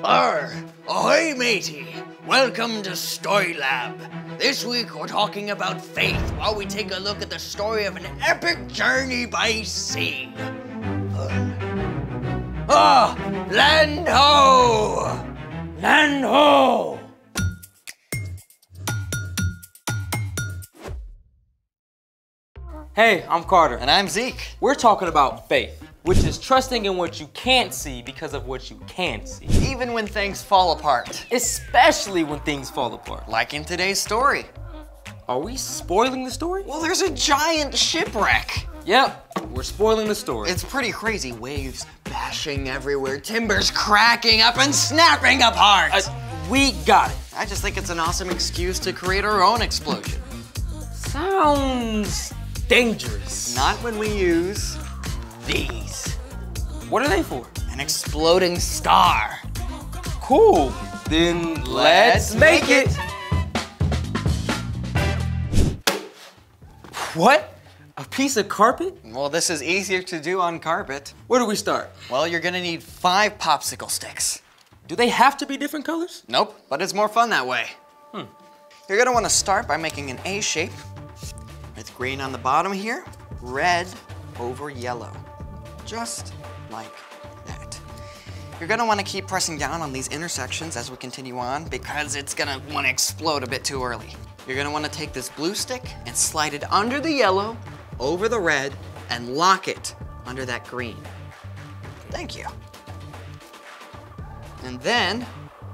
Ahoy matey! Welcome to Story Lab. This week we're talking about faith while we take a look at the story of an epic journey by sea. Land ho! Land ho! Hey, I'm Carter. And I'm Zeke. We're talking about faith, which is trusting in what you can't see because of what you can see. Even when things fall apart. Especially when things fall apart. Like in today's story. Are we spoiling the story? Well, there's a giant shipwreck. Yep, we're spoiling the story. It's pretty crazy. Waves bashing everywhere, timbers cracking up and snapping apart. We got it. I just think it's an awesome excuse to create our own explosion. Sounds dangerous. Not when we use these. What are they for? An exploding star. Cool. Then let's make it. What? A piece of carpet? Well, this is easier to do on carpet. Where do we start? Well, you're gonna need 5 popsicle sticks. Do they have to be different colors? Nope, but it's more fun that way. You're gonna wanna start by making an A shape with green on the bottom here, red over yellow, just like that. You're gonna wanna keep pressing down on these intersections as we continue on because it's gonna wanna explode a bit too early. You're gonna wanna take this blue stick and slide it under the yellow, over the red, and lock it under that green. Thank you. And then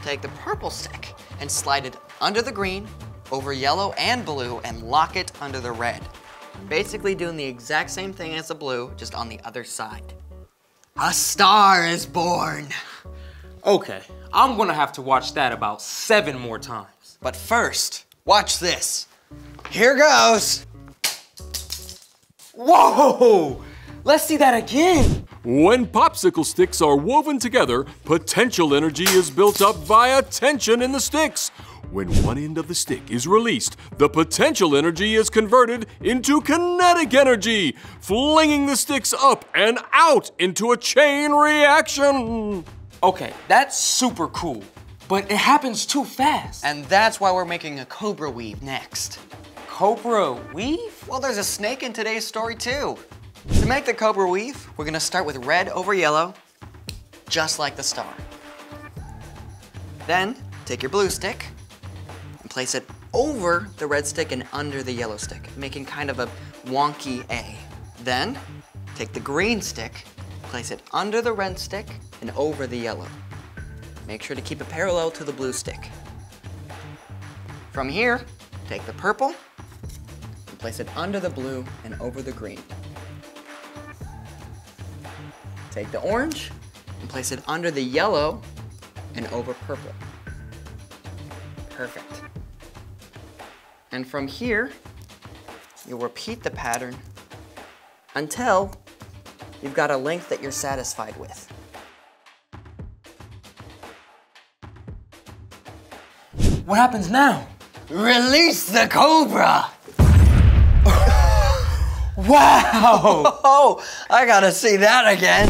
take the purple stick and slide it under the green, over yellow and blue, and lock it under the red. Basically doing the exact same thing as the blue, just on the other side. A star is born. Okay, I'm gonna have to watch that about 7 more times. But first, watch this. Here goes. Whoa! Let's see that again. When popsicle sticks are woven together, potential energy is built up via tension in the sticks. When one end of the stick is released, the potential energy is converted into kinetic energy, flinging the sticks up and out into a chain reaction. Okay, that's super cool, but it happens too fast. And that's why we're making a cobra weave next. Cobra weave? Well, there's a snake in today's story too. To make the cobra weave, we're gonna start with red over yellow, just like the star. Then, take your blue stick and place it over the red stick and under the yellow stick, making kind of a wonky A. Then, take the green stick, place it under the red stick and over the yellow. Make sure to keep it parallel to the blue stick. From here, take the purple and place it under the blue and over the green. Take the orange and place it under the yellow and over purple. Perfect. And from here, you'll repeat the pattern until you've got a length that you're satisfied with. What happens now? Release the cobra! Wow! Oh, I gotta see that again.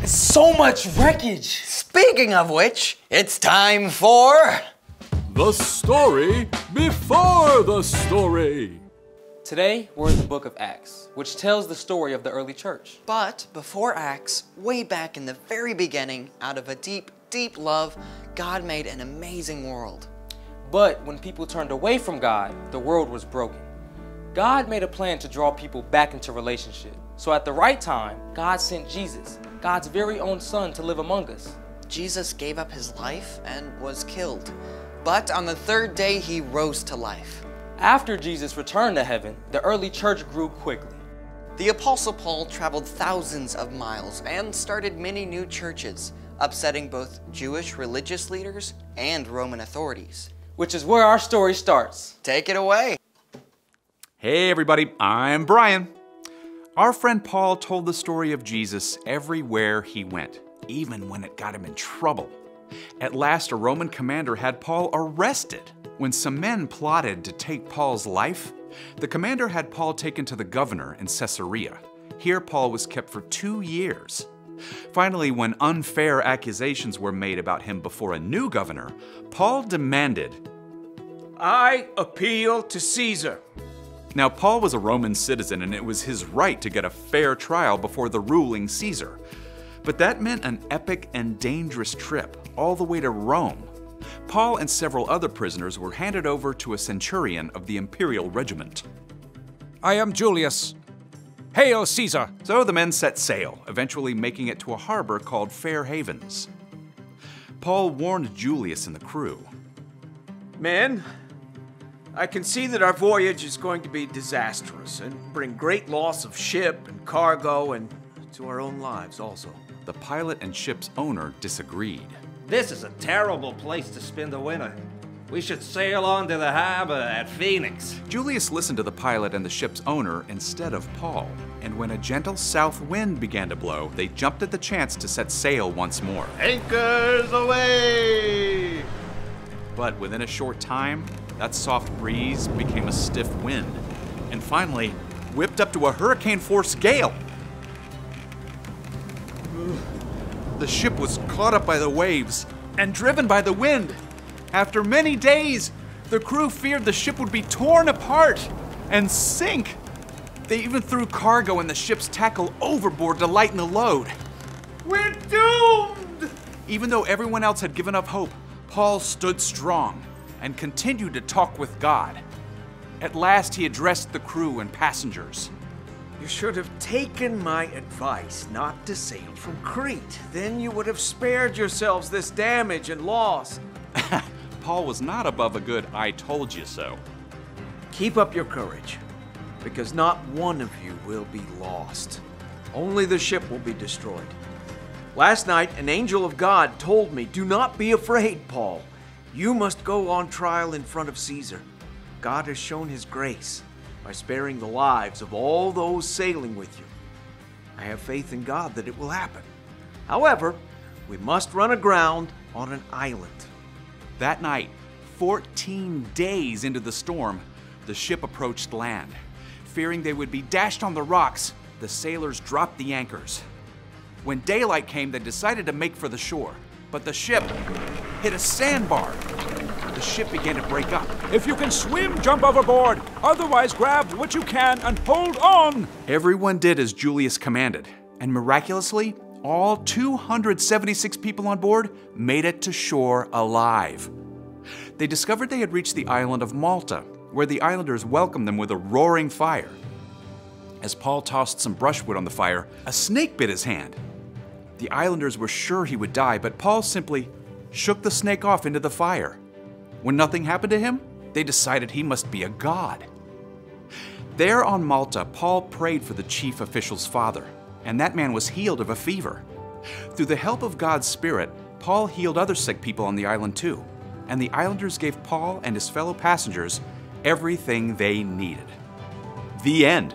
So much wreckage. Speaking of which, it's time for... The story before the story. Today, we're in the book of Acts, which tells the story of the early church. But before Acts, way back in the very beginning, out of a deep, deep love, God made an amazing world. But when people turned away from God, the world was broken. God made a plan to draw people back into relationship. So at the right time, God sent Jesus, God's very own son, to live among us. Jesus gave up his life and was killed. But on the 3rd day, he rose to life. After Jesus returned to heaven, the early church grew quickly. The Apostle Paul traveled thousands of miles and started many new churches, upsetting both Jewish religious leaders and Roman authorities. Which is where our story starts. Take it away. Hey everybody, I'm Brian. Our friend Paul told the story of Jesus everywhere he went, even when it got him in trouble. At last, a Roman commander had Paul arrested. When some men plotted to take Paul's life, the commander had Paul taken to the governor in Caesarea. Here Paul was kept for 2 years. Finally, when unfair accusations were made about him before a new governor, Paul demanded, I appeal to Caesar. Now, Paul was a Roman citizen, and it was his right to get a fair trial before the ruling Caesar. But that meant an epic and dangerous trip all the way to Rome. Paul and several other prisoners were handed over to a centurion of the imperial regiment. I am Julius. Hail, Caesar! So the men set sail, eventually making it to a harbor called Fair Havens. Paul warned Julius and the crew. Men, I can see that our voyage is going to be disastrous and bring great loss of ship and cargo and to our own lives also. The pilot and ship's owner disagreed. This is a terrible place to spend the winter. We should sail on to the harbor at Phoenix. Julius listened to the pilot and the ship's owner instead of Paul, and when a gentle south wind began to blow, they jumped at the chance to set sail once more. Anchors away! But within a short time, that soft breeze became a stiff wind, and finally whipped up to a hurricane-force gale. The ship was caught up by the waves and driven by the wind. After many days, the crew feared the ship would be torn apart and sink. They even threw cargo and the ship's tackle overboard to lighten the load. We're doomed! Even though everyone else had given up hope, Paul stood strong and continued to talk with God. At last, he addressed the crew and passengers. You should have taken my advice not to sail from Crete. Then you would have spared yourselves this damage and loss. Paul was not above a good "I told you so." Keep up your courage, because not one of you will be lost. Only the ship will be destroyed. Last night, an angel of God told me, do not be afraid, Paul. You must go on trial in front of Caesar. God has shown his grace by sparing the lives of all those sailing with you. I have faith in God that it will happen. However, we must run aground on an island. That night, 14 days into the storm, the ship approached land. Fearing they would be dashed on the rocks, the sailors dropped the anchors. When daylight came, they decided to make for the shore, but the ship hit a sandbar. The ship began to break up. If you can swim, jump overboard. Otherwise, grab what you can and hold on. Everyone did as Julius commanded, and miraculously, all 276 people on board made it to shore alive. They discovered they had reached the island of Malta, where the islanders welcomed them with a roaring fire. As Paul tossed some brushwood on the fire, a snake bit his hand. The islanders were sure he would die, but Paul simply shook the snake off into the fire. When nothing happened to him, they decided he must be a god. There on Malta, Paul prayed for the chief official's father, and that man was healed of a fever. Through the help of God's Spirit, Paul healed other sick people on the island too, and the islanders gave Paul and his fellow passengers everything they needed. The end.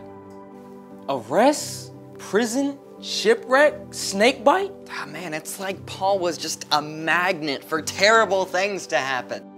Arrest, prison, shipwreck, snake bite? Ah, man, it's like Paul was just a magnet for terrible things to happen.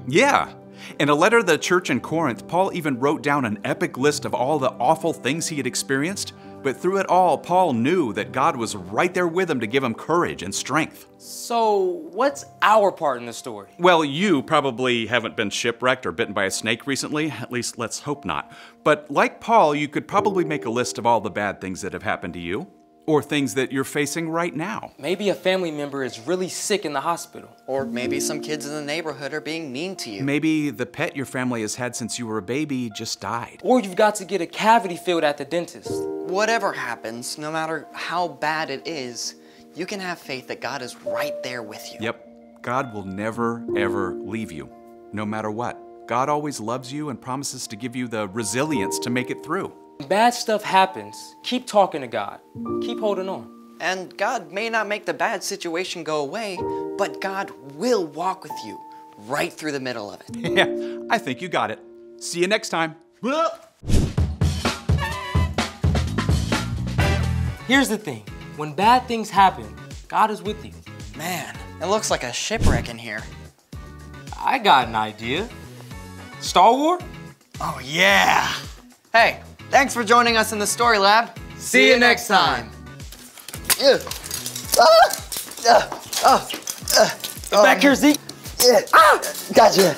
Yeah. In a letter to the church in Corinth, Paul even wrote down an epic list of all the awful things he had experienced, but through it all, Paul knew that God was right there with him to give him courage and strength. So, what's our part in the story? Well, you probably haven't been shipwrecked or bitten by a snake recently, at least let's hope not. But like Paul, you could probably make a list of all the bad things that have happened to you, or things that you're facing right now. Maybe a family member is really sick in the hospital. Or maybe some kids in the neighborhood are being mean to you. Maybe the pet your family has had since you were a baby just died. Or you've got to get a cavity filled at the dentist. Whatever happens, no matter how bad it is, you can have faith that God is right there with you. Yep, God will never, ever leave you, no matter what. God always loves you and promises to give you the resilience to make it through. When bad stuff happens, keep talking to God. Keep holding on. And God may not make the bad situation go away, but God will walk with you right through the middle of it. Yeah, I think you got it. See you next time. Here's the thing. When bad things happen, God is with you. Man, it looks like a shipwreck in here. I got an idea. Star Wars? Oh yeah! Hey, thanks for joining us in the Story Lab. See you next time. Ew. Get back here, Zeke. Yeah. Gotcha.